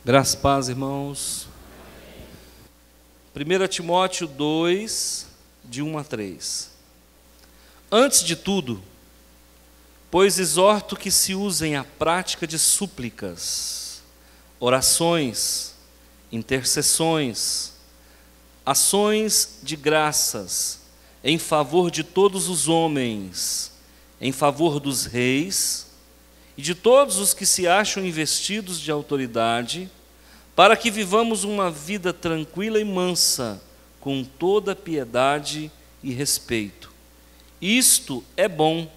Graças e paz, irmãos. 1 Timóteo 2, de 1 a 3. Antes de tudo, pois exorto que se usem a prática de súplicas, orações, intercessões, ações de graças, em favor de todos os homens, em favor dos reis e de todos os que se acham investidos de autoridade, para que vivamos uma vida tranquila e mansa, com toda piedade e respeito. Isto é bom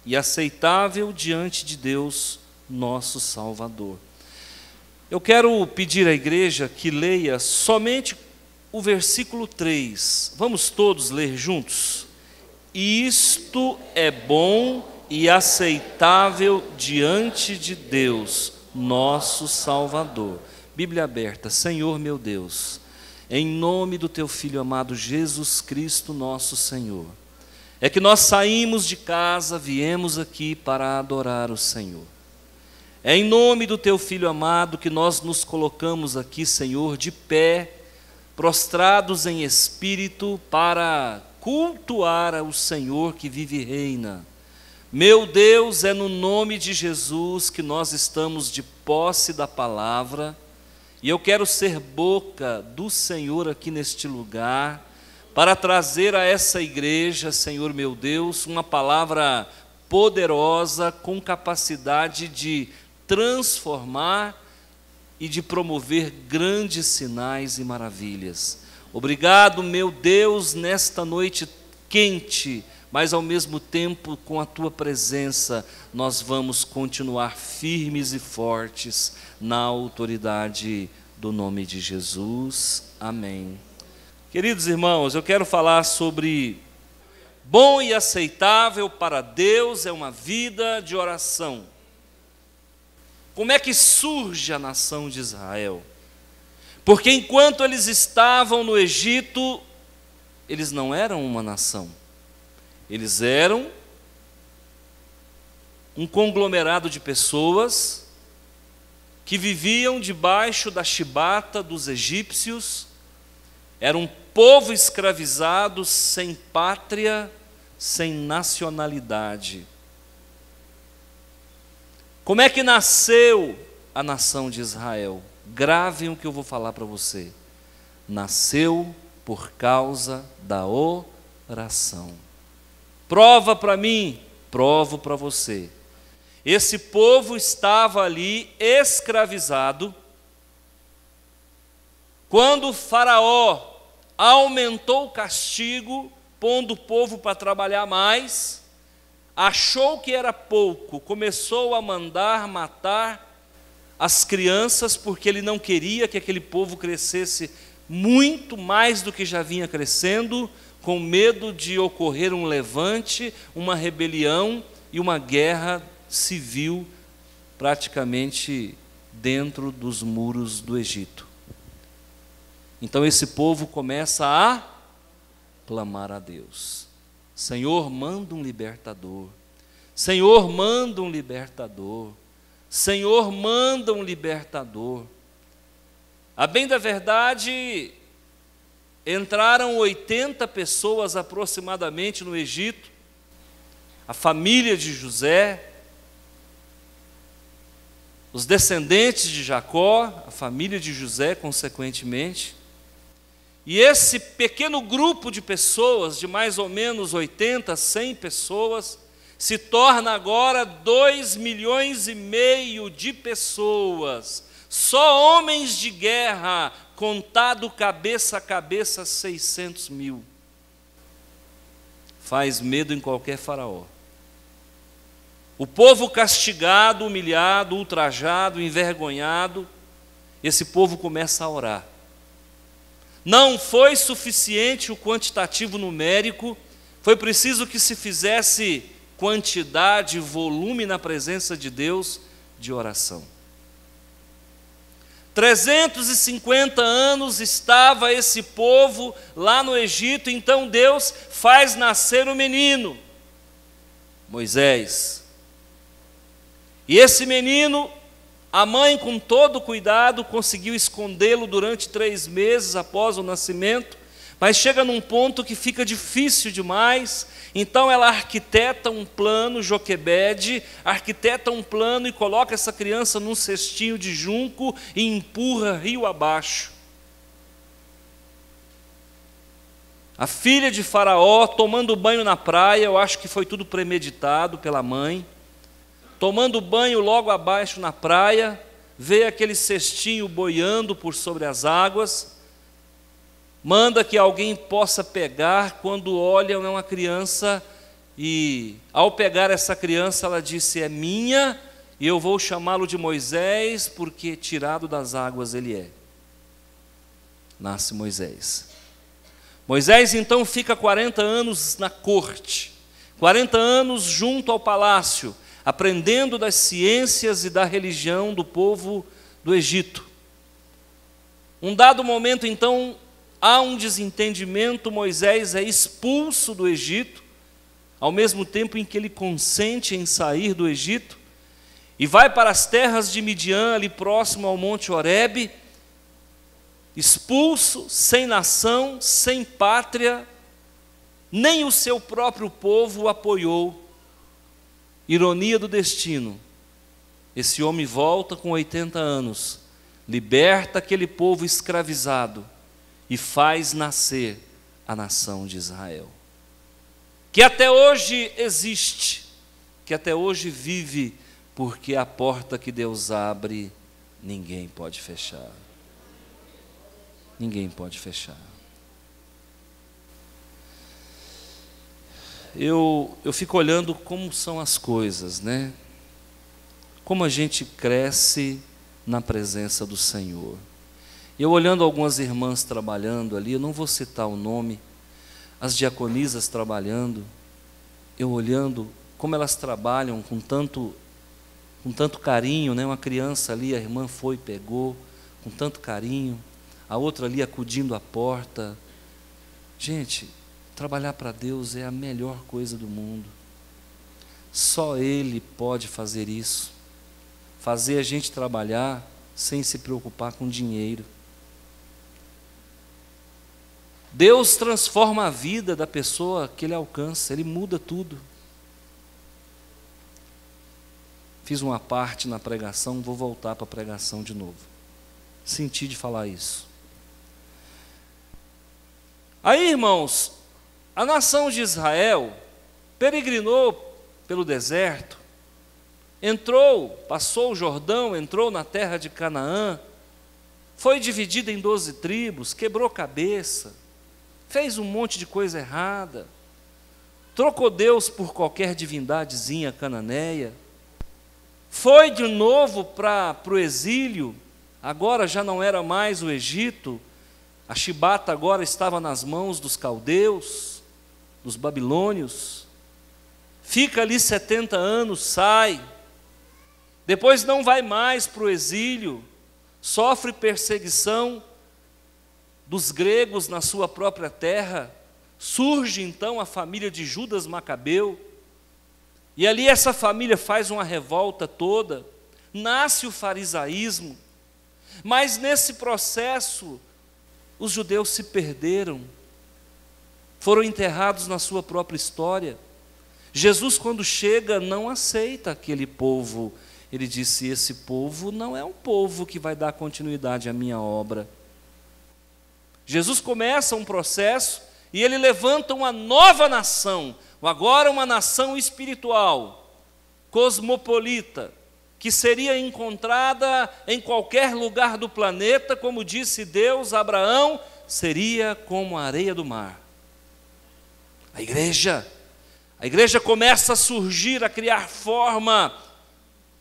e aceitável diante de Deus, nosso Salvador. Eu quero pedir à igreja que leia somente o versículo 3. Vamos todos ler juntos? Isto é bom e aceitável diante de Deus, nosso Salvador. Bíblia aberta. Senhor meu Deus, em nome do teu Filho amado Jesus Cristo, nosso Senhor, é que nós saímos de casa, viemos aqui para adorar o Senhor. É em nome do teu Filho amado que nós nos colocamos aqui, Senhor, de pé, prostrados em espírito, para cultuar o Senhor que vive e reina. Meu Deus, é no nome de Jesus que nós estamos de posse da palavra, e eu quero ser boca do Senhor aqui neste lugar, para trazer a essa igreja, Senhor meu Deus, uma palavra poderosa, com capacidade de transformar e de promover grandes sinais e maravilhas. Obrigado, meu Deus, nesta noite quente, mas ao mesmo tempo com a tua presença, nós vamos continuar firmes e fortes na autoridade do nome de Jesus. Amém. Queridos irmãos, eu quero falar sobre bom e aceitável para Deus é uma vida de oração. Como é que surge a nação de Israel? Porque enquanto eles estavam no Egito, eles não eram uma nação. Eles eram um conglomerado de pessoas que viviam debaixo da chibata dos egípcios, era um povo escravizado, sem pátria, sem nacionalidade. Como é que nasceu a nação de Israel? Gravem o que eu vou falar para você. Nasceu por causa da oração. Prova para mim, provo para você. Esse povo estava ali escravizado. Quando o faraó aumentou o castigo, pondo o povo para trabalhar mais, achou que era pouco, começou a mandar matar as crianças, porque ele não queria que aquele povo crescesse muito mais do que já vinha crescendo, com medo de ocorrer um levante, uma rebelião e uma guerra civil praticamente dentro dos muros do Egito. Então esse povo começa a clamar a Deus. Senhor, manda um libertador. Senhor, manda um libertador. Senhor, manda um libertador. A bem da verdade, entraram 80 pessoas aproximadamente no Egito, a família de José, os descendentes de Jacó, a família de José, consequentemente. E esse pequeno grupo de pessoas, de mais ou menos 80, 100 pessoas, se torna agora 2,5 milhões de pessoas, só homens de guerra, contado cabeça a cabeça, 600 mil. Faz medo em qualquer faraó. O povo castigado, humilhado, ultrajado, envergonhado, esse povo começa a orar. Não foi suficiente o quantitativo numérico, foi preciso que se fizesse quantidade, volume na presença de Deus de oração. 350 anos estava esse povo lá no Egito, então Deus faz nascer um menino, Moisés. E esse menino A mãe, com todo cuidado, conseguiu escondê-lo durante 3 meses após o nascimento, mas chega num ponto que fica difícil demais. Então ela arquiteta um plano, Joquebede, arquiteta um plano e coloca essa criança num cestinho de junco e empurra rio abaixo. A filha de Faraó tomando banho na praia, eu acho que foi tudo premeditado pela mãe. Tomando banho logo abaixo na praia, vê aquele cestinho boiando por sobre as águas, manda que alguém possa pegar. Quando olha, é uma criança, e ao pegar essa criança, ela disse: é minha, e eu vou chamá-lo de Moisés, porque tirado das águas ele é. Nasce Moisés. Moisés então fica 40 anos na corte, 40 anos junto ao palácio, aprendendo das ciências e da religião do povo do Egito. Um dado momento, então, há um desentendimento, Moisés é expulso do Egito, ao mesmo tempo em que ele consente em sair do Egito, e vai para as terras de Midian, ali próximo ao Monte Horebe, expulso, sem nação, sem pátria, nem o seu próprio povo o apoiou. Ironia do destino, esse homem volta com 80 anos, liberta aquele povo escravizado e faz nascer a nação de Israel, que até hoje existe, que até hoje vive, porque a porta que Deus abre, ninguém pode fechar. Ninguém pode fechar. Eu fico olhando como são as coisas, né? Como a gente cresce na presença do Senhor. Eu olhando algumas irmãs trabalhando ali, eu não vou citar o nome, as diaconisas trabalhando, eu olhando como elas trabalham com tanto carinho, né? Uma criança ali, a irmã foi, pegou, com tanto carinho, a outra ali acudindo à porta. Gente, trabalhar para Deus é a melhor coisa do mundo. Só Ele pode fazer isso. Fazer a gente trabalhar sem se preocupar com dinheiro. Deus transforma a vida da pessoa que Ele alcança, Ele muda tudo. Fiz uma parte na pregação, vou voltar para a pregação de novo. Senti de falar isso. Aí, irmãos, a nação de Israel peregrinou pelo deserto, passou o Jordão, entrou na terra de Canaã, foi dividida em 12 tribos, quebrou cabeça, fez um monte de coisa errada, trocou Deus por qualquer divindadezinha cananeia, foi de novo para o exílio, agora já não era mais o Egito, a chibata agora estava nas mãos dos caldeus, dos babilônios, fica ali 70 anos, sai, depois não vai mais para o exílio, sofre perseguição dos gregos na sua própria terra, surge então a família de Judas Macabeu, e ali essa família faz uma revolta toda, nasce o farisaísmo, mas nesse processo, os judeus se perderam, foram enterrados na sua própria história. Jesus, quando chega, não aceita aquele povo. Ele disse: esse povo não é um povo que vai dar continuidade à minha obra. Jesus começa um processo e ele levanta uma nova nação, agora uma nação espiritual, cosmopolita, que seria encontrada em qualquer lugar do planeta, como disse Deus a Abraão, seria como a areia do mar. A igreja começa a surgir, a criar forma,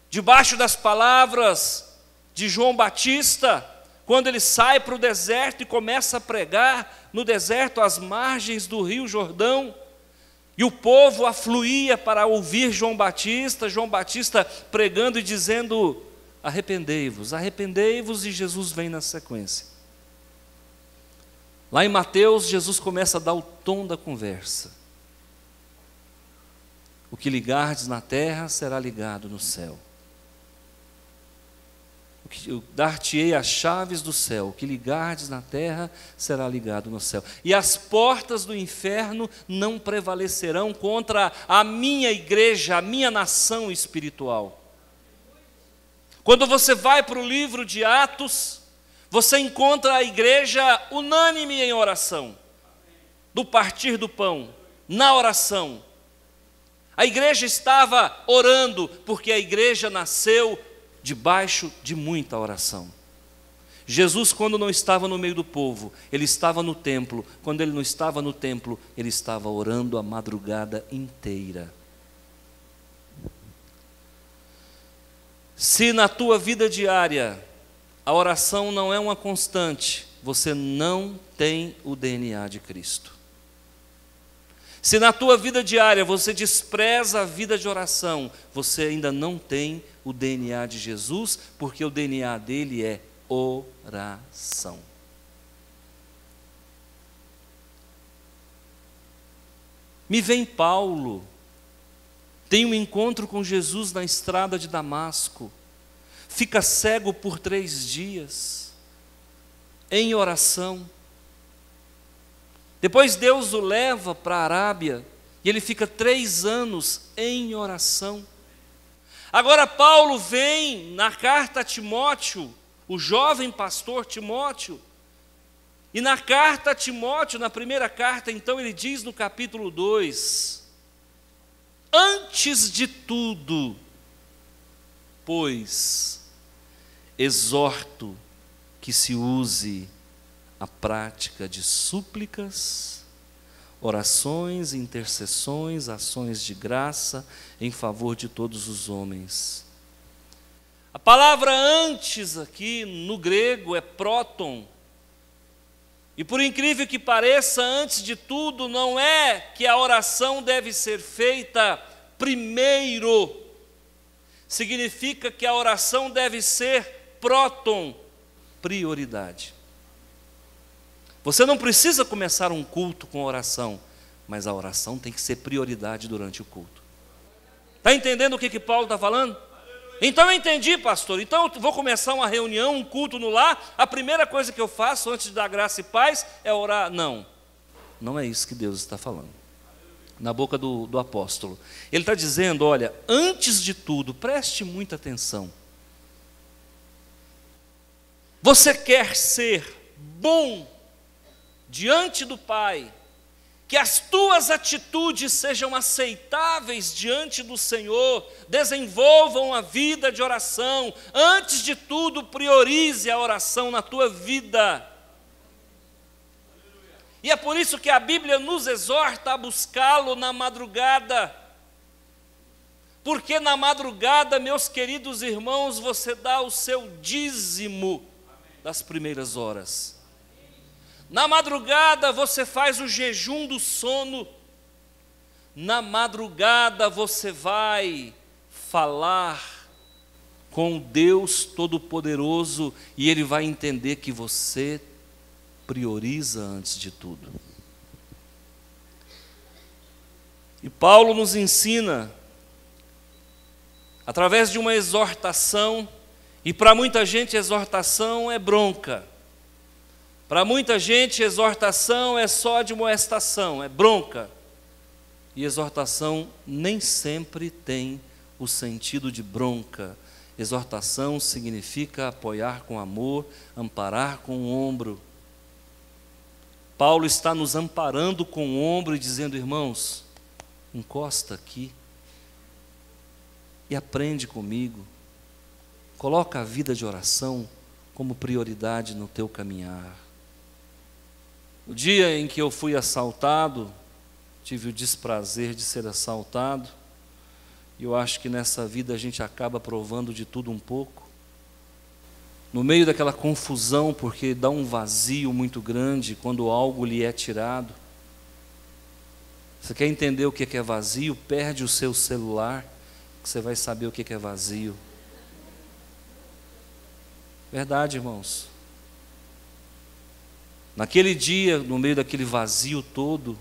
debaixo das palavras de João Batista, quando ele sai para o deserto e começa a pregar no deserto, às margens do rio Jordão, e o povo afluía para ouvir João Batista pregando e dizendo: arrependei-vos, arrependei-vos, e Jesus vem na sequência. Lá em Mateus, Jesus começa a dar o tom da conversa. O que ligardes na terra será ligado no céu. dar-te-ei as chaves do céu, o que ligardes na terra será ligado no céu. E as portas do inferno não prevalecerão contra a minha igreja, a minha nação espiritual. Quando você vai para o livro de Atos, você encontra a igreja unânime em oração, do partir do pão, na oração. A igreja estava orando, porque a igreja nasceu debaixo de muita oração. Jesus, quando não estava no meio do povo, ele estava no templo. Quando ele não estava no templo, ele estava orando a madrugada inteira. Se na tua vida diária a oração não é uma constante, você não tem o DNA de Cristo. Se na tua vida diária você despreza a vida de oração, você ainda não tem o DNA de Jesus, porque o DNA dele é oração. Me vem Paulo, tem um encontro com Jesus na estrada de Damasco, fica cego por 3 dias, em oração. Depois Deus o leva para a Arábia, e ele fica 3 anos em oração. Agora Paulo vem na carta a Timóteo, o jovem pastor Timóteo, e na carta a Timóteo, na primeira carta, então ele diz no capítulo 2, antes de tudo, pois, exorto que se use a prática de súplicas, orações, intercessões, ações de graça em favor de todos os homens. A palavra antes aqui no grego é próton. E por incrível que pareça, antes de tudo, não é que a oração deve ser feita primeiro. Significa que a oração deve ser próton, prioridade. Você não precisa começar um culto com oração, mas a oração tem que ser prioridade durante o culto. Está entendendo o que Paulo está falando? Então eu entendi, pastor. Então eu vou começar uma reunião, um culto no lar. A primeira coisa que eu faço antes de dar graça e paz é orar. Não, não é isso que Deus está falando. Na boca do apóstolo. Ele está dizendo, olha, antes de tudo, preste muita atenção. Você quer ser bom diante do Pai, que as tuas atitudes sejam aceitáveis diante do Senhor, desenvolvam a vida de oração. Antes de tudo, priorize a oração na tua vida. E é por isso que a Bíblia nos exorta a buscá-lo na madrugada. Porque na madrugada, meus queridos irmãos, você dá o seu dízimo das primeiras horas. Na madrugada você faz o jejum do sono. Na madrugada você vai falar com Deus Todo-Poderoso e Ele vai entender que você prioriza antes de tudo. E Paulo nos ensina, através de uma exortação, e para muita gente exortação é bronca. Para muita gente, exortação é só admoestação, é bronca. E exortação nem sempre tem o sentido de bronca. Exortação significa apoiar com amor, amparar com o ombro. Paulo está nos amparando com o ombro e dizendo, irmãos, encosta aqui e aprende comigo. Coloca a vida de oração como prioridade no teu caminhar. No dia em que eu fui assaltado, tive o desprazer de ser assaltado, e eu acho que nessa vida a gente acaba provando de tudo um pouco. No meio daquela confusão, porque dá um vazio muito grande quando algo lhe é tirado. Você quer entender o que é vazio? Perde o seu celular, que você vai saber o que é vazio. Verdade, irmãos. Naquele dia, no meio daquele vazio todo,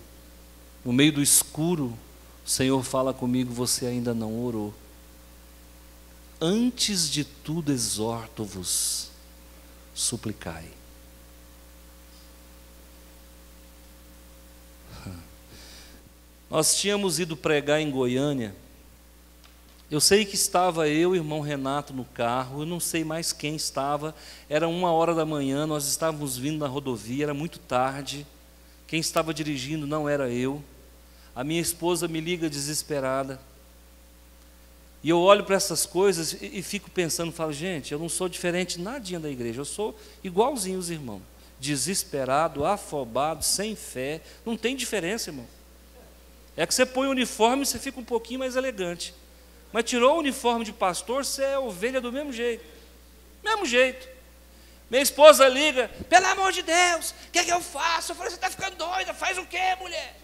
no meio do escuro, o Senhor fala comigo, você ainda não orou. antes de tudo exorto-vos, suplicai. Nós tínhamos ido pregar em Goiânia. Eu sei que estava eu e o irmão Renato no carro, eu não sei mais quem estava, era 1h da manhã, nós estávamos vindo na rodovia, era muito tarde, quem estava dirigindo não era eu, a minha esposa me liga desesperada, e eu olho para essas coisas e fico pensando, falo, gente, eu não sou diferente nadinha da igreja, eu sou igualzinho os irmãos, desesperado, afobado, sem fé, não tem diferença, irmão. É que você põe o uniforme e você fica um pouquinho mais elegante. Mas tirou o uniforme de pastor, você é ovelha do mesmo jeito. Mesmo jeito. Minha esposa liga, pelo amor de Deus, o que é que eu faço? Eu falei, você está ficando doida, faz o quê, mulher?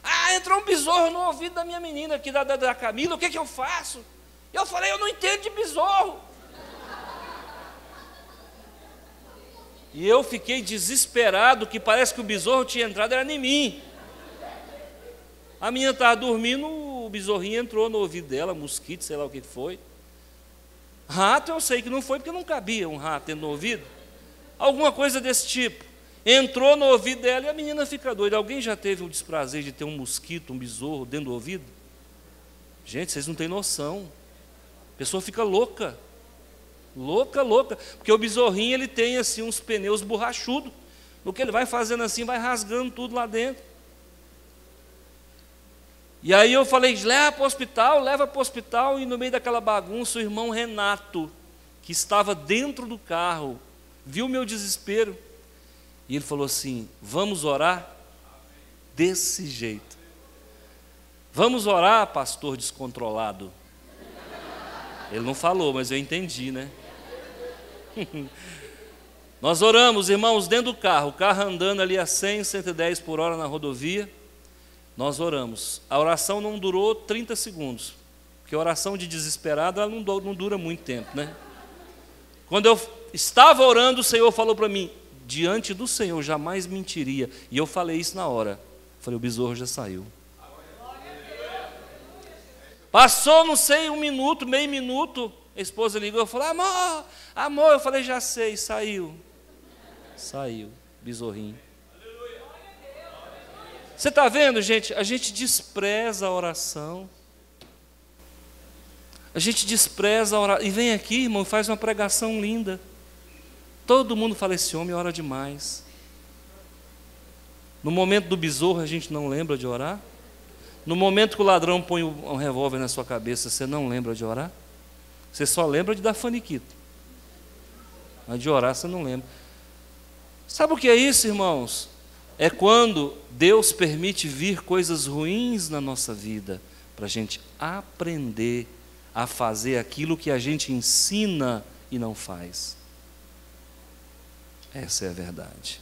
Ah, entrou um besouro no ouvido da minha menina aqui, da Camila, o que é que eu faço? Eu falei, eu não entendo de besouro. E eu fiquei desesperado, que parece que o besouro tinha entrado, era em mim. A menina estava dormindo, o besorrinho entrou no ouvido dela, mosquito, sei lá o que foi. Rato eu sei que não foi, porque não cabia um rato dentro do ouvido. Alguma coisa desse tipo. Entrou no ouvido dela e a menina fica doida. Alguém já teve o desprazer de ter um mosquito, um besouro dentro do ouvido? Gente, vocês não têm noção. A pessoa fica louca. Louca, louca. Porque o besorrinho, ele tem assim uns pneus borrachudos. No que ele vai fazendo assim, vai rasgando tudo lá dentro. E aí eu falei, leva para o hospital, e no meio daquela bagunça, o irmão Renato, que estava dentro do carro, viu meu desespero, e ele falou assim, vamos orar? Desse jeito. Vamos orar, pastor descontrolado. Ele não falou, mas eu entendi, né? Nós oramos, irmãos, dentro do carro, o carro andando ali a 100, 110 por hora na rodovia, nós oramos. A oração não durou 30 segundos, porque a oração de desesperado ela não dura muito tempo, né? Quando eu estava orando, o Senhor falou para mim, diante do Senhor jamais mentiria. E eu falei isso na hora. Falei, o besouro já saiu. Passou, não sei, 1 minuto, meio minuto, a esposa ligou, eu falei, amor, eu falei, já sei, saiu, besorrinho. Você está vendo, gente? A gente despreza a oração. A gente despreza a oração. E vem aqui, irmão, e faz uma pregação linda. Todo mundo fala, esse homem ora demais. No momento do besouro, a gente não lembra de orar? No momento que o ladrão põe um revólver na sua cabeça, você não lembra de orar? Você só lembra de dar faniquito. Mas de orar você não lembra. Sabe o que é isso, irmãos? É quando Deus permite vir coisas ruins na nossa vida, para a gente aprender a fazer aquilo que a gente ensina e não faz. Essa é a verdade.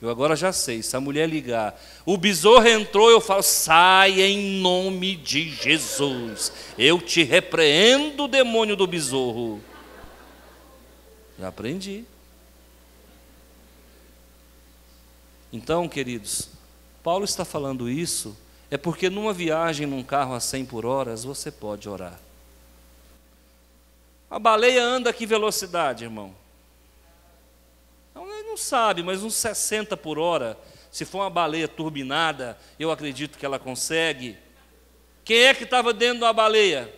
Eu agora já sei, se a mulher ligar, o besouro entrou, eu falo, sai em nome de Jesus, eu te repreendo, demônio do besouro. Já aprendi. Então, queridos, Paulo está falando isso, é porque numa viagem num carro a 100 por hora, você pode orar. A baleia anda a que velocidade, irmão? Ele não sabe, mas uns 60 por hora, se for uma baleia turbinada, eu acredito que ela consegue. Quem é que estava dentro da baleia?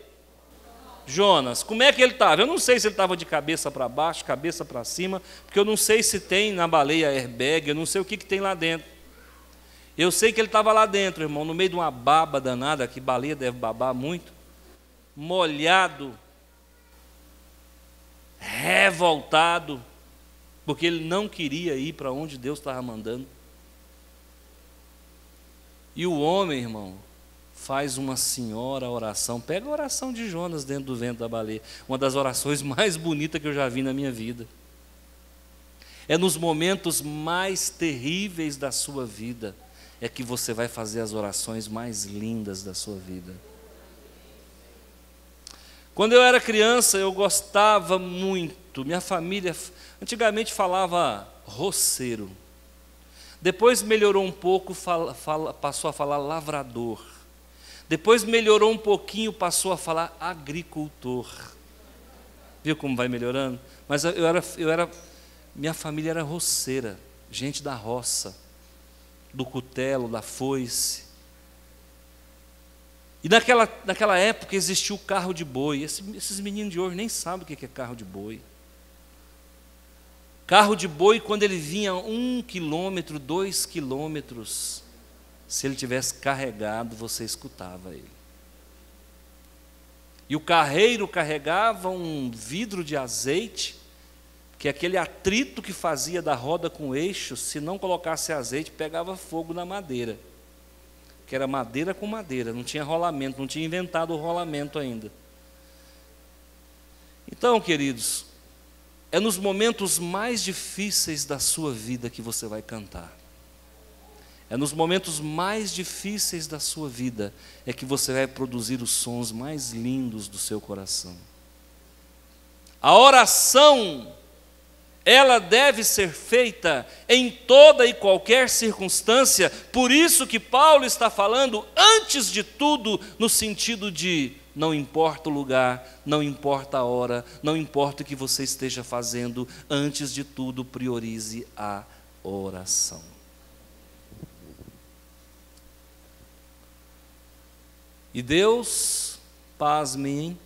Jonas. Como é que ele estava? Eu não sei se ele estava de cabeça para baixo, cabeça para cima, porque eu não sei se tem na baleia airbag, eu não sei o que tem lá dentro. Eu sei que ele estava lá dentro, irmão, no meio de uma baba danada, que baleia deve babar muito, molhado, revoltado, porque ele não queria ir para onde Deus estava mandando. E o homem, irmão, faz uma senhora oração. Pega a oração de Jonas dentro do vento da baleia. Uma das orações mais bonitas que eu já vi na minha vida. É nos momentos mais terríveis da sua vida é que você vai fazer as orações mais lindas da sua vida. Quando eu era criança, eu gostava muito. Minha família antigamente falava roceiro. Depois melhorou um pouco, passou a falar lavrador. Depois melhorou um pouquinho, passou a falar agricultor. Viu como vai melhorando? Mas minha família era roceira, gente da roça, do cutelo, da foice. E naquela época existia o carro de boi. Esses meninos de hoje nem sabem o que é carro de boi. Carro de boi, quando ele vinha 1 quilômetro, 2 quilômetros, se ele tivesse carregado, você escutava ele. E o carreiro carregava um vidro de azeite, que aquele atrito que fazia da roda com o eixo, se não colocasse azeite, pegava fogo na madeira. Que era madeira com madeira, não tinha rolamento, não tinha inventado o rolamento ainda. Então, queridos, é nos momentos mais difíceis da sua vida que você vai cantar. É nos momentos mais difíceis da sua vida é que você vai produzir os sons mais lindos do seu coração. A oração, ela deve ser feita em toda e qualquer circunstância. Por isso que Paulo está falando, antes de tudo, no sentido de não importa o lugar, não importa a hora, não importa o que você esteja fazendo, antes de tudo, priorize a oração. E Deus, pasmem,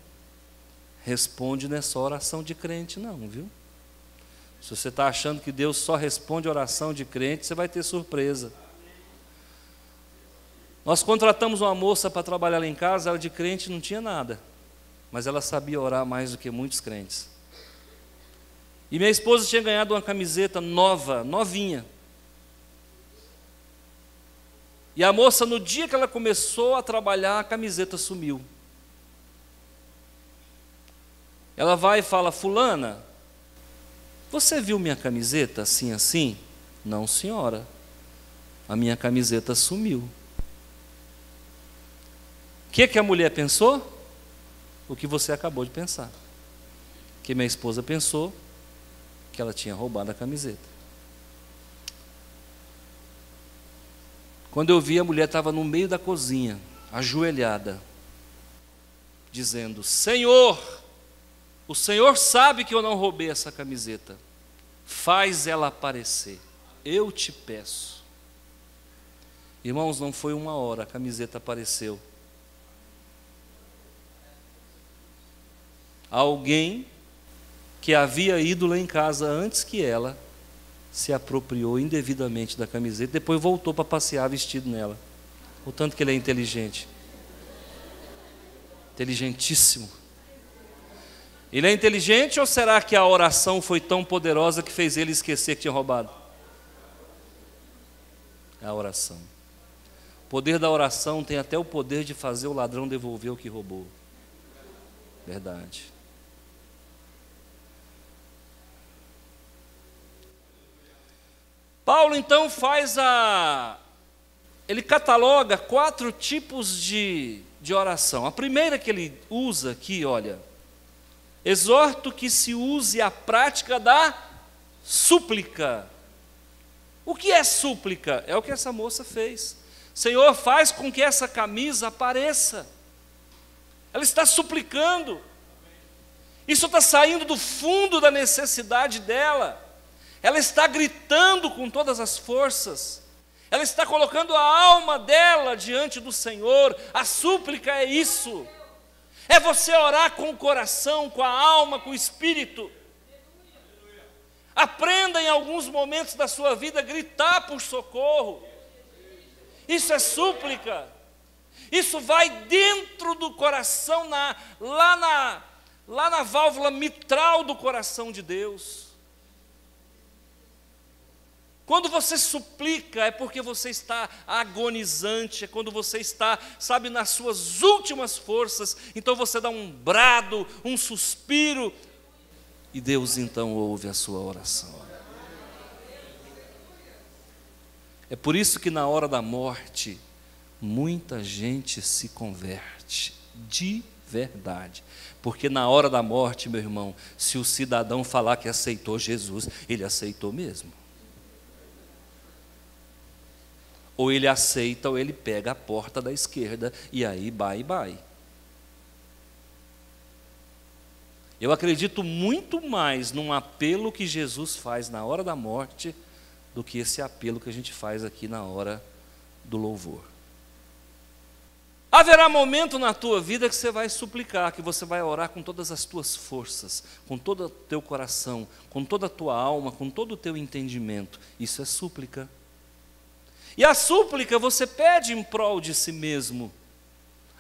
responde nessa oração de crente não, viu? Se você está achando que Deus só responde oração de crente, você vai ter surpresa. Nós contratamos uma moça para trabalhar lá em casa, ela de crente não tinha nada, mas ela sabia orar mais do que muitos crentes. E minha esposa tinha ganhado uma camiseta nova, novinha. E a moça, no dia que ela começou a trabalhar, a camiseta sumiu. Ela vai e fala: fulana, você viu minha camiseta assim, assim? Não, senhora, a minha camiseta sumiu. O que a mulher pensou? O que você acabou de pensar. Que minha esposa pensou que ela tinha roubado a camiseta. Quando eu vi, a mulher estava no meio da cozinha, ajoelhada, dizendo: Senhor, o Senhor sabe que eu não roubei essa camiseta, faz ela aparecer, eu te peço. Irmãos, não foi 1 hora, a camiseta apareceu. Alguém que havia ido lá em casa antes que ela, se apropriou indevidamente da camiseta, depois voltou para passear vestido nela. O tanto que ele é inteligente. Inteligentíssimo. Ele é inteligente ou será que a oração foi tão poderosa que fez ele esquecer que tinha roubado? É a oração. O poder da oração tem até o poder de fazer o ladrão devolver o que roubou. Verdade. Paulo então ele cataloga 4 tipos de oração. A primeira que ele usa aqui, olha: exorto que se use a prática da súplica. O que é súplica? É o que essa moça fez. Senhor, faz com que essa camisa apareça. Ela está suplicando. Isso está saindo do fundo da necessidade dela. Ela está gritando com todas as forças. Ela está colocando a alma dela diante do Senhor. A súplica é isso. É você orar com o coração, com a alma, com o espírito. Aprenda em alguns momentos da sua vida a gritar por socorro. Isso é súplica. Isso vai dentro do coração, lá na válvula mitral do coração de Deus. Quando você suplica, é porque você está agonizante, é quando você está, sabe, nas suas últimas forças. Então você dá um brado, um suspiro, e Deus então ouve a sua oração. É por isso que na hora da morte, muita gente se converte, de verdade. Porque na hora da morte, meu irmão, se o cidadão falar que aceitou Jesus, ele aceitou mesmo. Ou ele aceita, ou ele pega a porta da esquerda, e aí bye, bye. Eu acredito muito mais num apelo que Jesus faz na hora da morte do que esse apelo que a gente faz aqui na hora do louvor. Haverá momento na tua vida que você vai suplicar, que você vai orar com todas as tuas forças, com todo o teu coração, com toda a tua alma, com todo o teu entendimento. Isso é súplica. E a súplica você pede em prol de si mesmo.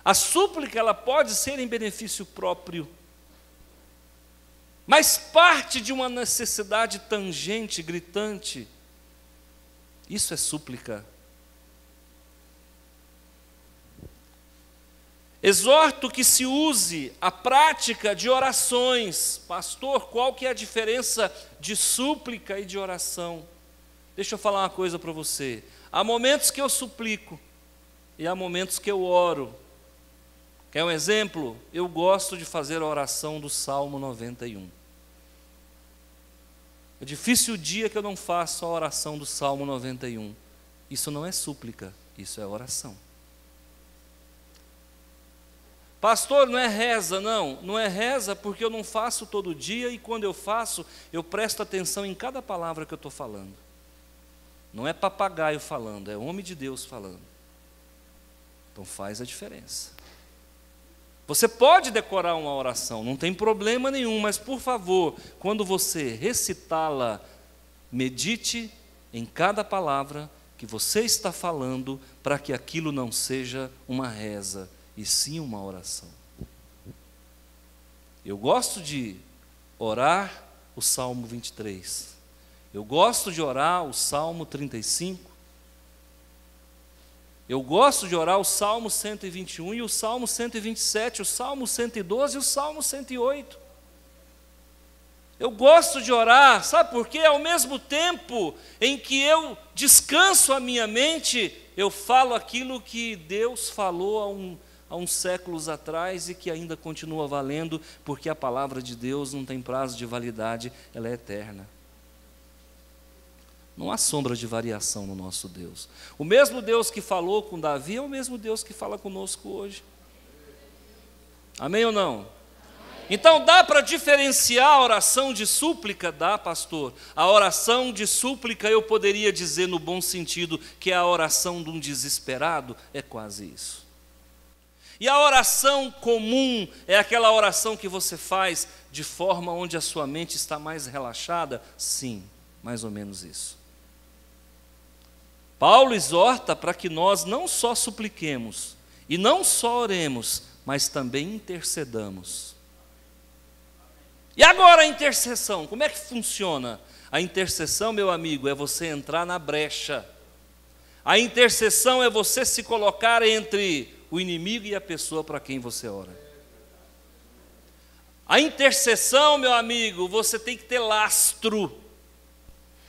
A súplica ela pode ser em benefício próprio, mas parte de uma necessidade tangente, gritante. Isso é súplica. Exorto que se use a prática de orações. Pastor, qual que é a diferença de súplica e de oração? Deixa eu falar uma coisa para você. Há momentos que eu suplico e há momentos que eu oro. Quer um exemplo? Eu gosto de fazer a oração do Salmo 91. É difícil o dia que eu não faço a oração do Salmo 91. Isso não é súplica, isso é oração. Pastor, não é reza, não. Não é reza porque eu não faço todo dia e quando eu faço, eu presto atenção em cada palavra que eu estou falando. Não é papagaio falando, é homem de Deus falando. Então faz a diferença. Você pode decorar uma oração, não tem problema nenhum, mas por favor, quando você recitá-la, medite em cada palavra que você está falando, para que aquilo não seja uma reza, e sim uma oração. Eu gosto de orar o Salmo 23. Eu gosto de orar o Salmo 35. Eu gosto de orar o Salmo 121 e o Salmo 127, o Salmo 112 e o Salmo 108. Eu gosto de orar, sabe por quê? Ao mesmo tempo em que eu descanso a minha mente, eu falo aquilo que Deus falou há uns séculos atrás e que ainda continua valendo, porque a palavra de Deus não tem prazo de validade, ela é eterna. Não há sombra de variação no nosso Deus. O mesmo Deus que falou com Davi é o mesmo Deus que fala conosco hoje. Amém ou não? Amém. Então dá para diferenciar a oração de súplica? Dá, pastor. A oração de súplica eu poderia dizer no bom sentido que é a oração de um desesperado, é quase isso. E a oração comum é aquela oração que você faz de forma onde a sua mente está mais relaxada? Sim, mais ou menos isso. Paulo exorta para que nós não só supliquemos e não só oremos, mas também intercedamos. E agora a intercessão, como é que funciona? A intercessão, meu amigo, é você entrar na brecha. A intercessão é você se colocar entre o inimigo e a pessoa para quem você ora. A intercessão, meu amigo, você tem que ter lastro.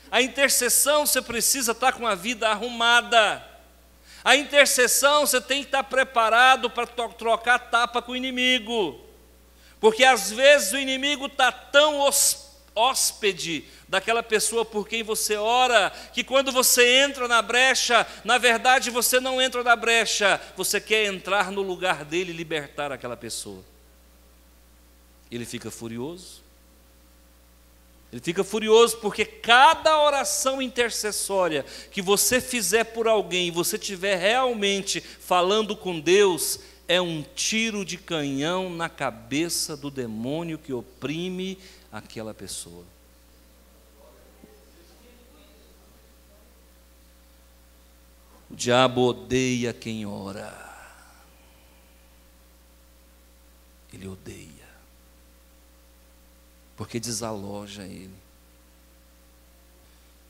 A intercessão você precisa estar com a vida arrumada. A intercessão você tem que estar preparado para trocar tapa com o inimigo. Porque às vezes o inimigo está tão hóspede daquela pessoa por quem você ora, que quando você entra na brecha, na verdade você não entra na brecha, você quer entrar no lugar dele e libertar aquela pessoa. Ele fica furioso. Ele fica furioso porque cada oração intercessória que você fizer por alguém, você estiver realmente falando com Deus, é um tiro de canhão na cabeça do demônio que oprime aquela pessoa. O diabo odeia quem ora. Ele odeia. Porque desaloja ele.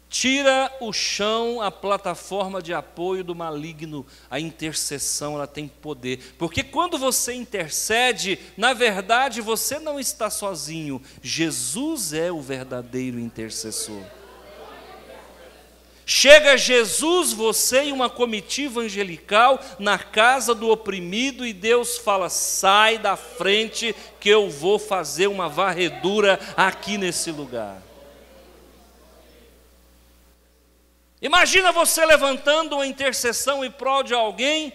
Tira o chão, a plataforma de apoio do maligno. A intercessão, ela tem poder. Porque quando você intercede, na verdade você não está sozinho. Jesus é o verdadeiro intercessor. Chega Jesus, você e uma comitiva angelical na casa do oprimido e Deus fala, sai da frente que eu vou fazer uma varredura aqui nesse lugar. Imagina você levantando uma intercessão em prol de alguém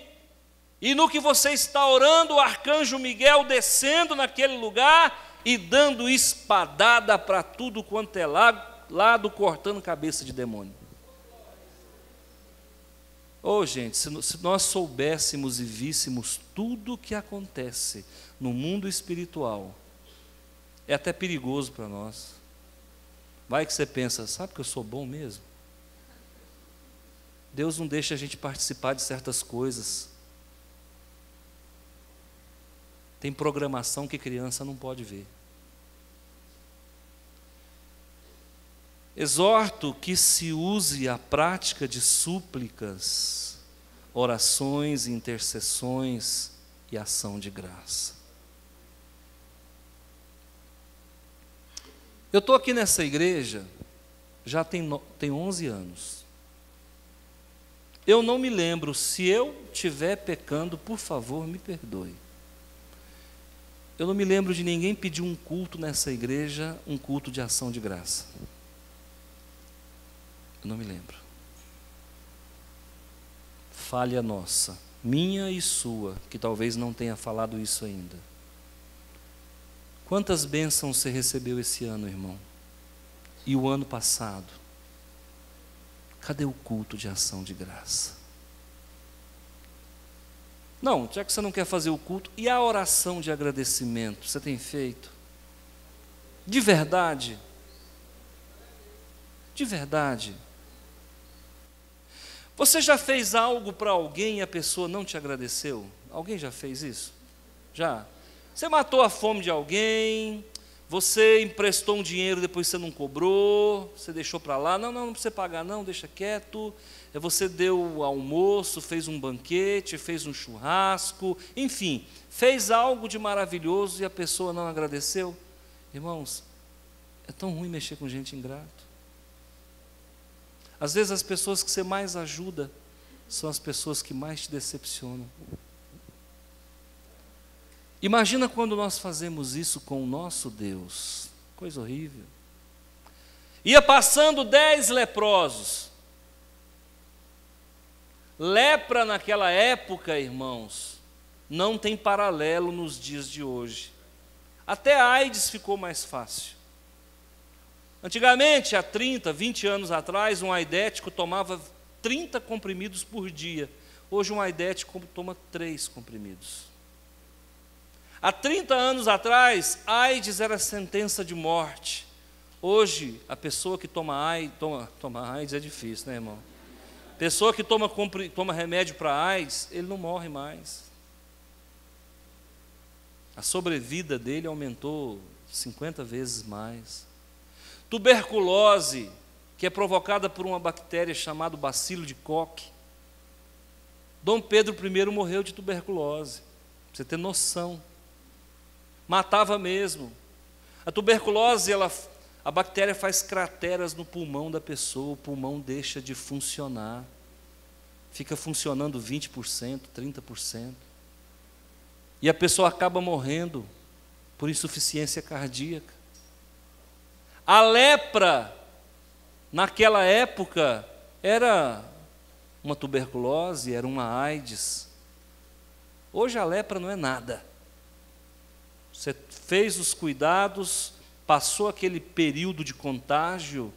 e no que você está orando, o arcanjo Miguel descendo naquele lugar e dando espadada para tudo quanto é lado, cortando cabeça de demônio. Gente, se nós soubéssemos e víssemos tudo o que acontece no mundo espiritual, é até perigoso para nós. Vai que você pensa, sabe que eu sou bom mesmo? Deus não deixa a gente participar de certas coisas. Tem programação que criança não pode ver. Exorto que se use a prática de súplicas, orações, intercessões e ação de graça. Eu estou aqui nessa igreja já tem 11 anos. Eu não me lembro, se eu estiver pecando, por favor, me perdoe. Eu não me lembro de ninguém pedir um culto nessa igreja, um culto de ação de graça. Eu não me lembro. Falha nossa, minha e sua, que talvez não tenha falado isso ainda. Quantas bênçãos você recebeu esse ano, irmão? E o ano passado? Cadê o culto de ação de graça? Não, já que você não quer fazer o culto, e a oração de agradecimento, você tem feito? De verdade? De verdade? Você já fez algo para alguém e a pessoa não te agradeceu? Alguém já fez isso? Já? Você matou a fome de alguém, você emprestou um dinheiro, depois você não cobrou, você deixou para lá, não precisa pagar não, deixa quieto. Você deu almoço, fez um banquete, fez um churrasco, enfim, fez algo de maravilhoso e a pessoa não agradeceu. Irmãos, é tão ruim mexer com gente ingrata. Às vezes as pessoas que você mais ajuda são as pessoas que mais te decepcionam. Imagina quando nós fazemos isso com o nosso Deus, coisa horrível. Ia passando 10 leprosos. Lepra naquela época, irmãos, não tem paralelo nos dias de hoje. Até a AIDS ficou mais fácil. Antigamente, há 30, 20 anos atrás, um aidético tomava 30 comprimidos por dia. Hoje um aidético toma 3 comprimidos. Há 30 anos atrás, AIDS era sentença de morte. Hoje, a pessoa que toma AIDS é difícil, né, irmão? Pessoa que toma remédio para AIDS, ele não morre mais. A sobrevida dele aumentou 50 vezes mais. Tuberculose, que é provocada por uma bactéria chamada bacilo de Koch. Dom Pedro I morreu de tuberculose, pra você ter noção. Matava mesmo. A tuberculose, a bactéria faz crateras no pulmão da pessoa, o pulmão deixa de funcionar. Fica funcionando 20%, 30%. E a pessoa acaba morrendo por insuficiência cardíaca. A lepra, naquela época, era uma tuberculose, era uma AIDS. Hoje a lepra não é nada. Você fez os cuidados, passou aquele período de contágio,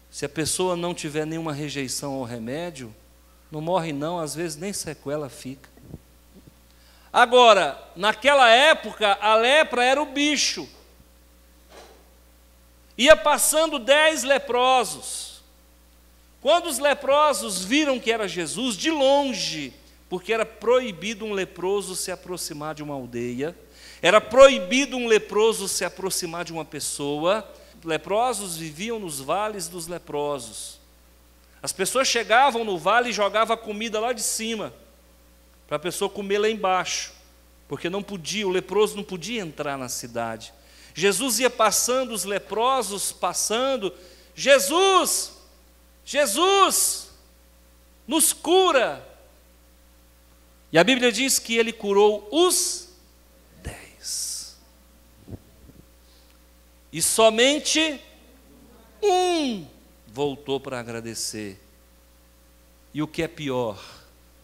se a pessoa não tiver nenhuma rejeição ao remédio, não morre não, às vezes nem sequela fica. Agora, naquela época, a lepra era o bicho. Ia passando 10 leprosos. Quando os leprosos viram que era Jesus, de longe, porque era proibido um leproso se aproximar de uma aldeia, era proibido um leproso se aproximar de uma pessoa. Leprosos viviam nos vales dos leprosos. As pessoas chegavam no vale e jogavam a comida lá de cima, para a pessoa comer lá embaixo, porque não podia, o leproso não podia entrar na cidade. Jesus ia passando, os leprosos passando, Jesus, nos cura. E a Bíblia diz que ele curou os 10. E somente um voltou para agradecer. E o que é pior,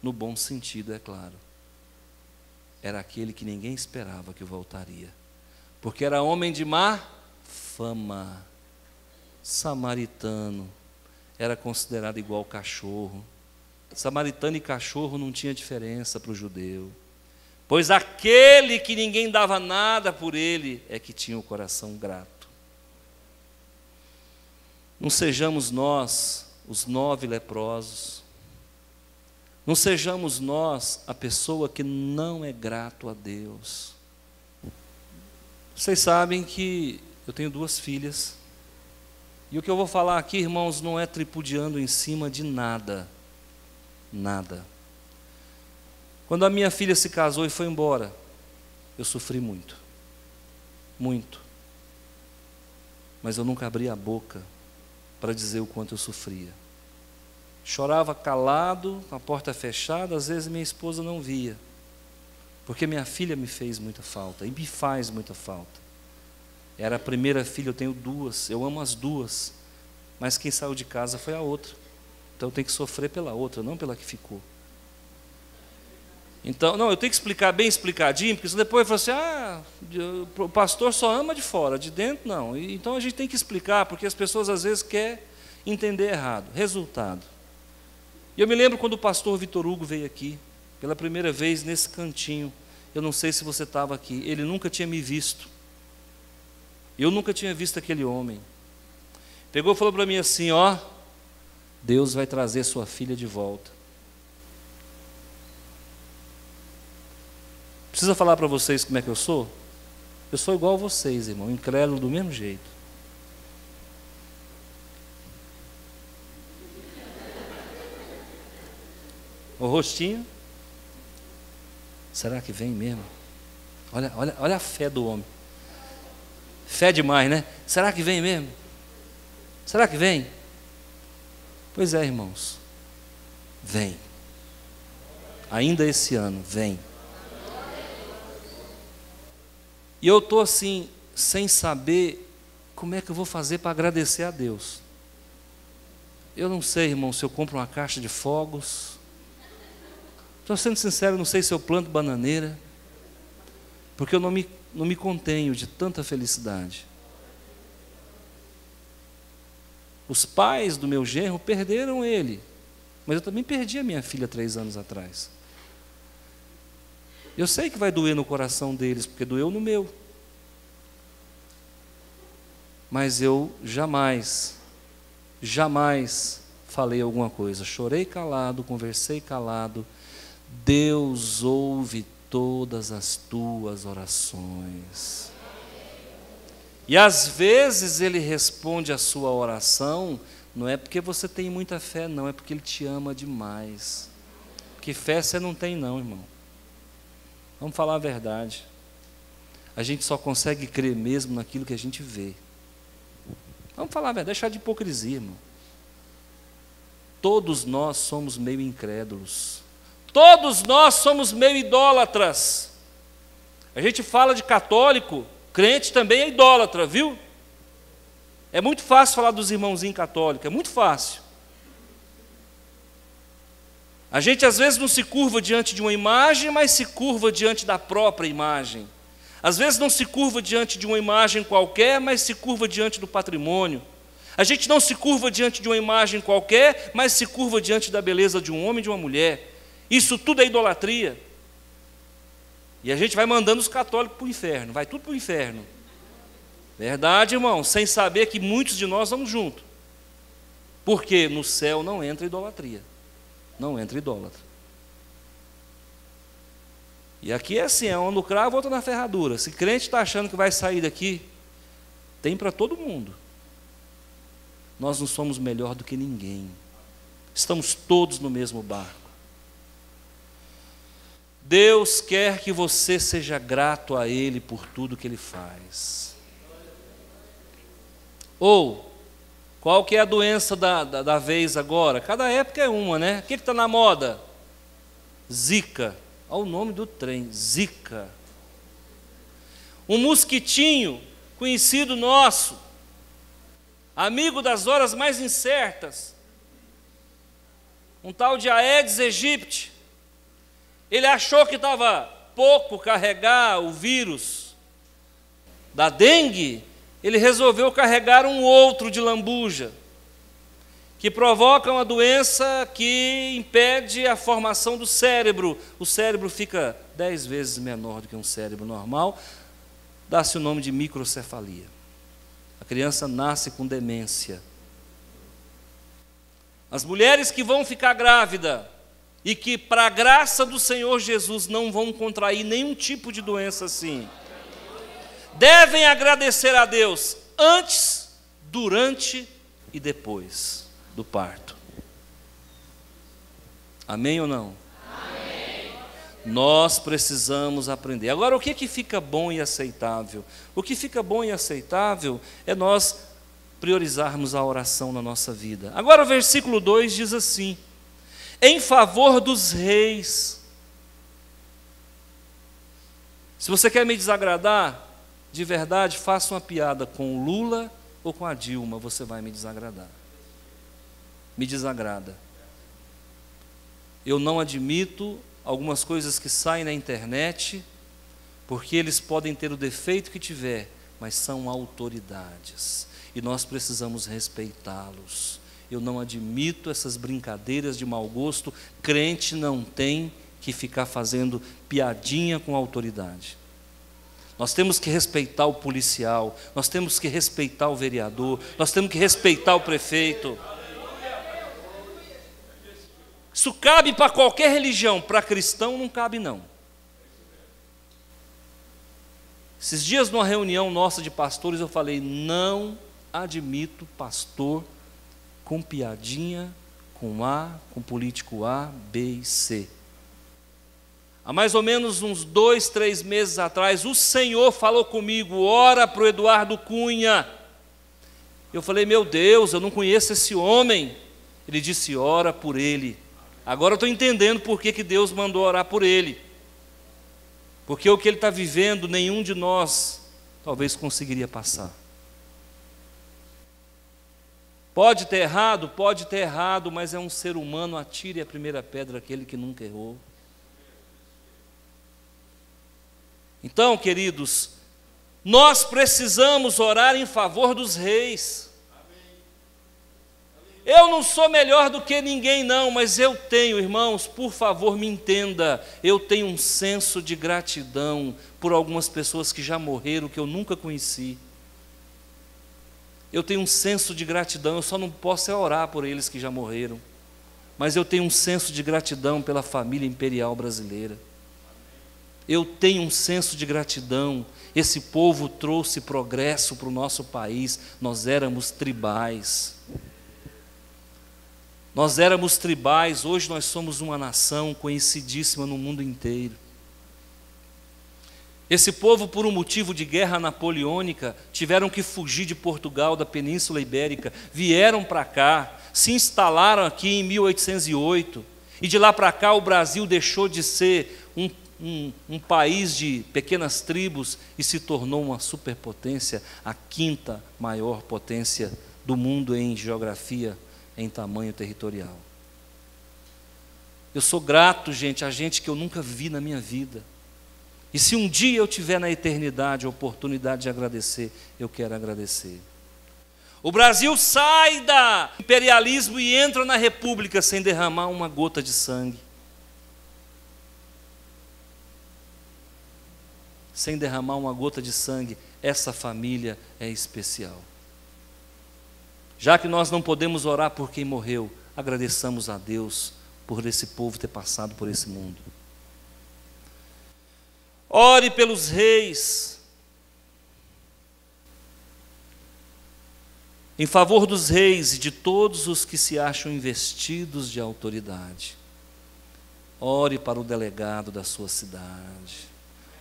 no bom sentido, é claro, era aquele que ninguém esperava que voltaria. porque era homem de má fama. Samaritano, era considerado igual cachorro. Samaritano e cachorro não tinha diferença para o judeu, pois aquele que ninguém dava nada por ele é que tinha o coração grato. Não sejamos nós os 9 leprosos, não sejamos nós a pessoa que não é grato a Deus. Vocês sabem que eu tenho 2 filhas, e o que eu vou falar aqui, irmãos, não é tripudiando em cima de nada. Nada. Quando a minha filha se casou e foi embora, eu sofri muito. Muito. Mas eu nunca abri a boca para dizer o quanto eu sofria. Chorava calado, com a porta fechada, às vezes minha esposa não via. Porque minha filha me fez muita falta, e me faz muita falta. Era a primeira filha, eu tenho 2, eu amo as 2, mas quem saiu de casa foi a outra. Então eu tenho que sofrer pela outra, não pela que ficou. Então, não, eu tenho que explicar bem explicadinho, porque senão depois eu falo assim, o pastor só ama de fora, de dentro não. Então a gente tem que explicar, porque as pessoas às vezes querem entender errado. Resultado. E eu me lembro quando o pastor Vitor Hugo veio aqui, pela primeira vez nesse cantinho, eu não sei se você estava aqui, ele nunca tinha me visto. Eu nunca tinha visto aquele homem. Pegou e falou para mim assim, ó, Deus vai trazer sua filha de volta. Precisa falar para vocês como é que eu sou? Eu sou igual a vocês, irmão, incrédulo do mesmo jeito. O rostinho. Será que vem mesmo? Olha a fé do homem. Fé demais, né? Será que vem mesmo? Será que vem? Pois é, irmãos. Vem. Ainda esse ano, vem. E eu estou assim, sem saber como é que eu vou fazer para agradecer a Deus. Eu não sei, irmão, se eu compro uma caixa de fogos. Estou sendo sincero, não sei se eu planto bananeira. Porque eu não me contenho de tanta felicidade. Os pais do meu genro perderam ele, mas eu também perdi a minha filha 3 anos atrás. Eu sei que vai doer no coração deles, porque doeu no meu. Mas eu jamais falei alguma coisa. Chorei calado, conversei calado. Deus ouve todas as tuas orações. E às vezes Ele responde a sua oração, não é porque você tem muita fé, não, é porque Ele te ama demais. Porque fé você não tem não, irmão. Vamos falar a verdade. A gente só consegue crer mesmo naquilo que a gente vê. Vamos falar a verdade, deixar de hipocrisia, irmão. Todos nós somos meio incrédulos. Todos nós somos meio idólatras. A gente fala de católico, crente também é idólatra, viu? É muito fácil falar dos irmãozinhos católicos, é muito fácil. A gente às vezes não se curva diante de uma imagem, mas se curva diante da própria imagem. Às vezes não se curva diante de uma imagem qualquer, mas se curva diante do patrimônio. A gente não se curva diante de uma imagem qualquer, mas se curva diante da beleza de um homem e de uma mulher. Isso tudo é idolatria. E a gente vai mandando os católicos para o inferno, vai tudo para o inferno. Verdade, irmão, sem saber que muitos de nós vamos junto. Porque no céu não entra idolatria. Não entra idólatra. E aqui é assim, é um no cravo, outro na ferradura. Se crente está achando que vai sair daqui, tem para todo mundo. Nós não somos melhor do que ninguém. Estamos todos no mesmo barco. Deus quer que você seja grato a Ele por tudo que Ele faz. Ou, qual que é a doença da vez agora? Cada época é uma, né? O que está na moda? Zika. Olha o nome do trem, Zika. Um mosquitinho conhecido nosso, amigo das horas mais incertas, um tal de Aedes aegypti. Ele achou que estava pouco carregar o vírus. da dengue, ele resolveu carregar um outro de lambuja, que provoca uma doença que impede a formação do cérebro. O cérebro fica 10 vezes menor do que um cérebro normal, dá-se o nome de microcefalia. A criança nasce com demência. As mulheres que vão ficar grávidas e que, para a graça do Senhor Jesus, não vão contrair nenhum tipo de doença assim, devem agradecer a Deus antes, durante e depois do parto. Amém ou não? Amém. Nós precisamos aprender. Agora, o que fica bom e aceitável? O que fica bom e aceitável é nós priorizarmos a oração na nossa vida. Agora o versículo 2 diz assim: em favor dos reis. Se você quer me desagradar, de verdade, faça uma piada com o Lula ou com a Dilma, você vai me desagradar. Me desagrada. Eu não admito algumas coisas que saem na internet, porque eles podem ter o defeito que tiver, mas são autoridades, e nós precisamos respeitá-los. Eu não admito essas brincadeiras de mau gosto. Crente não tem que ficar fazendo piadinha com a autoridade. Nós temos que respeitar o policial, nós temos que respeitar o vereador, nós temos que respeitar o prefeito. Isso cabe para qualquer religião, para cristão não cabe não. Esses dias numa reunião nossa de pastores eu falei: não admito pastor com piadinha, com A, com político A, B e C. Há mais ou menos uns 2, 3 meses atrás, o Senhor falou comigo: ora para o Eduardo Cunha. Eu falei: meu Deus, eu não conheço esse homem. Ele disse: ora por ele. Agora eu estou entendendo por que Deus mandou orar por ele. Porque o que ele está vivendo, nenhum de nós talvez conseguiria passar. Pode ter errado, mas é um ser humano. Atire a primeira pedra aquele que nunca errou. Então, queridos, nós precisamos orar em favor dos reis. Eu não sou melhor do que ninguém não, mas eu tenho, irmãos, por favor me entenda, eu tenho um senso de gratidão por algumas pessoas que já morreram, que eu nunca conheci. Eu tenho um senso de gratidão, eu só não posso orar por eles que já morreram, mas eu tenho um senso de gratidão pela família imperial brasileira. Eu tenho um senso de gratidão. Esse povo trouxe progresso para o nosso país. Nós éramos tribais. Hoje nós somos uma nação conhecidíssima no mundo inteiro. Esse povo, por um motivo de guerra napoleônica, tiveram que fugir de Portugal, da Península Ibérica, vieram para cá, se instalaram aqui em 1808, e de lá para cá o Brasil deixou de ser um país de pequenas tribos e se tornou uma superpotência, a 5ª maior potência do mundo em geografia, em tamanho territorial. Eu sou grato, gente, a gente que eu nunca vi na minha vida. E se um dia eu tiver na eternidade a oportunidade de agradecer, eu quero agradecer. O Brasil sai do imperialismo e entra na república sem derramar uma gota de sangue. Sem derramar uma gota de sangue, essa família é especial. Já que nós não podemos orar por quem morreu, agradeçamos a Deus por esse povo ter passado por esse mundo. Ore pelos reis, em favor dos reis e de todos os que se acham investidos de autoridade. Ore para o delegado da sua cidade,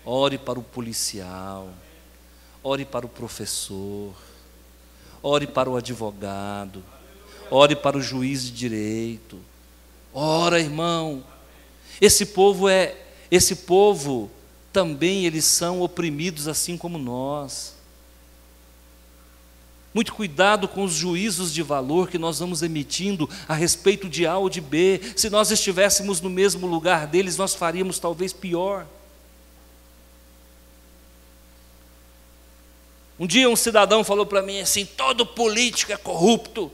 ore para o policial, ore para o professor, ore para o advogado, ore para o juiz de direito. Ora, irmão, esse povo também eles são oprimidos assim como nós. Muito cuidado com os juízos de valor que nós vamos emitindo a respeito de A ou de B. Se nós estivéssemos no mesmo lugar deles, nós faríamos talvez pior. Um dia um cidadão falou para mim assim: todo político é corrupto,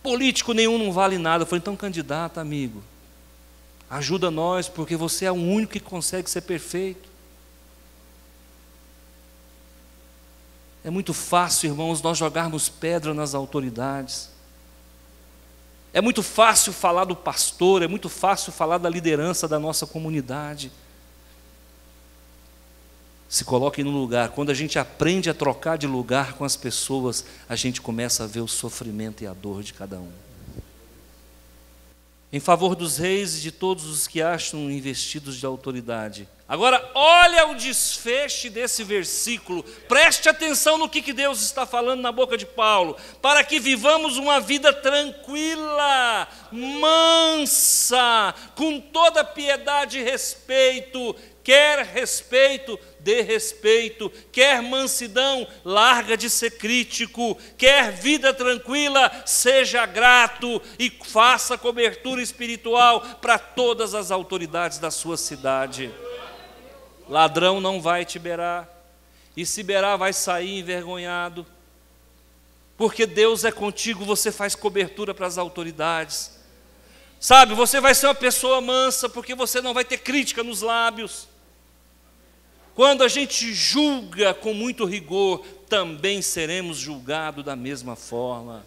político nenhum não vale nada. Eu falei: então, candidato, amigo, ajuda nós, porque você é o único que consegue ser perfeito. É muito fácil, irmãos, nós jogarmos pedra nas autoridades. É muito fácil falar do pastor, é muito fácil falar da liderança da nossa comunidade. Se coloque no lugar. Quando a gente aprende a trocar de lugar com as pessoas, a gente começa a ver o sofrimento e a dor de cada um. Em favor dos reis e de todos os que acham investidos de autoridade. Agora, olha o desfecho desse versículo. Preste atenção no que Deus está falando na boca de Paulo. Para que vivamos uma vida tranquila, mansa, com toda piedade e respeito. Quer respeito, dê respeito. Quer mansidão, larga de ser crítico. Quer vida tranquila, seja grato e faça cobertura espiritual para todas as autoridades da sua cidade. Ladrão não vai te beirar, e se beirar vai sair envergonhado. Porque Deus é contigo, você faz cobertura para as autoridades. Sabe, você vai ser uma pessoa mansa, porque você não vai ter crítica nos lábios. Quando a gente julga com muito rigor, também seremos julgados da mesma forma.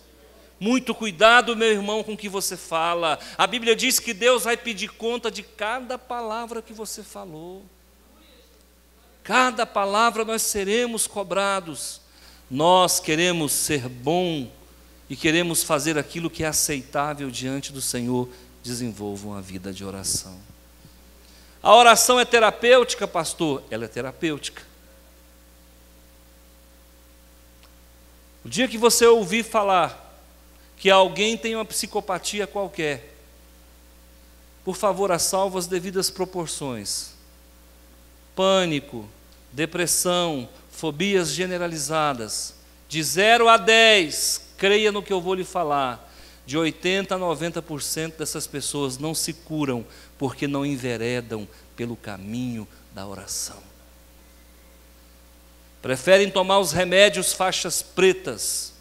Muito cuidado, meu irmão, com o que você fala. A Bíblia diz que Deus vai pedir conta de cada palavra que você falou. Cada palavra nós seremos cobrados. Nós queremos ser bom e queremos fazer aquilo que é aceitável diante do Senhor. Desenvolvam a vida de oração. A oração é terapêutica, pastor? Ela é terapêutica. O dia que você ouvir falar que alguém tem uma psicopatia qualquer, por favor, assalva as devidas proporções. Pânico, depressão, fobias generalizadas. De 0 a 10, creia no que eu vou lhe falar. De 80% a 90% dessas pessoas não se curam porque não enveredam pelo caminho da oração. Preferem tomar os remédios faixas pretas,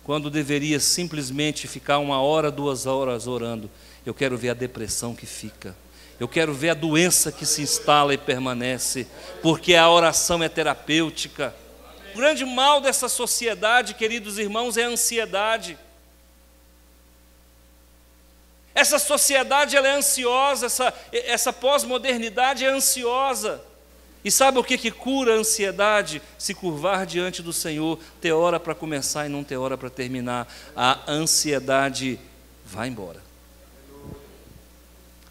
quando deveria simplesmente ficar 1 hora, 2 horas orando. Eu quero ver a depressão que fica. Eu quero ver a doença que se instala e permanece, porque a oração é terapêutica. O grande mal dessa sociedade, queridos irmãos, é a ansiedade. Essa sociedade ela é ansiosa, essa pós-modernidade é ansiosa. E sabe o que cura a ansiedade? Se curvar diante do Senhor, ter hora para começar e não ter hora para terminar. A ansiedade vai embora.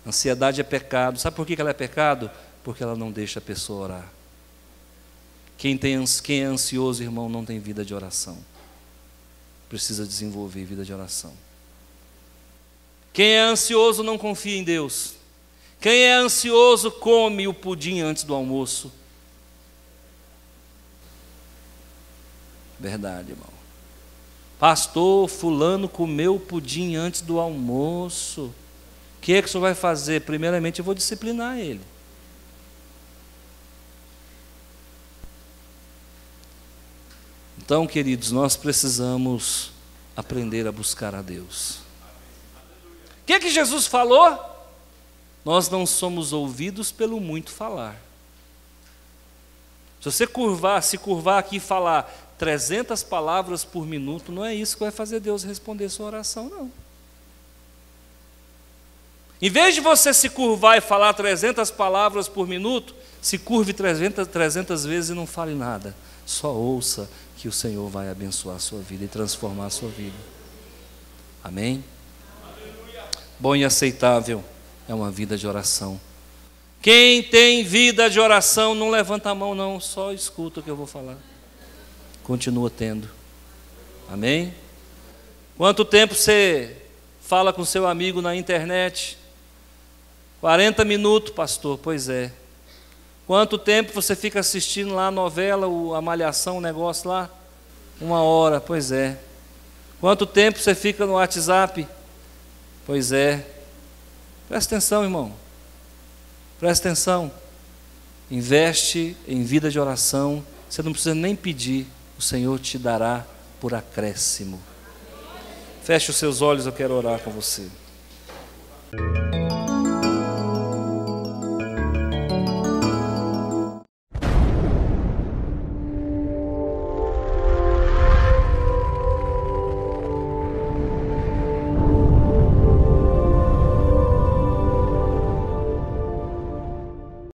Ansiedade é pecado. Sabe por que ela é pecado? Porque ela não deixa a pessoa orar. Quem é ansioso, irmão, não tem vida de oração. Precisa desenvolver vida de oração. Quem é ansioso não confia em Deus. Quem é ansioso come o pudim antes do almoço. Verdade, irmão. Pastor, fulano comeu o pudim antes do almoço. O que é que o senhor vai fazer? Primeiramente eu vou disciplinar ele. Então, queridos, nós precisamos aprender a buscar a Deus. O que é que Jesus falou? Nós não somos ouvidos pelo muito falar. Se você se curvar aqui e falar 300 palavras por minuto, não é isso que vai fazer Deus responder sua oração, não. Em vez de você se curvar e falar 300 palavras por minuto, se curve 300 vezes e não fale nada. Só ouça que o Senhor vai abençoar a sua vida e transformar a sua vida. Amém? Bom e aceitável é uma vida de oração. Quem tem vida de oração não levanta a mão não, só escuta o que eu vou falar. Continua tendo. Amém? Quanto tempo você fala com seu amigo na internet? 40 minutos, pastor, pois é. Quanto tempo você fica assistindo lá a novela, a Malhação, o negócio lá? 1 hora, pois é. Quanto tempo você fica no WhatsApp? Pois é. Presta atenção, irmão. Presta atenção. Investe em vida de oração. Você não precisa nem pedir. o Senhor te dará por acréscimo. Feche os seus olhos, eu quero orar com você.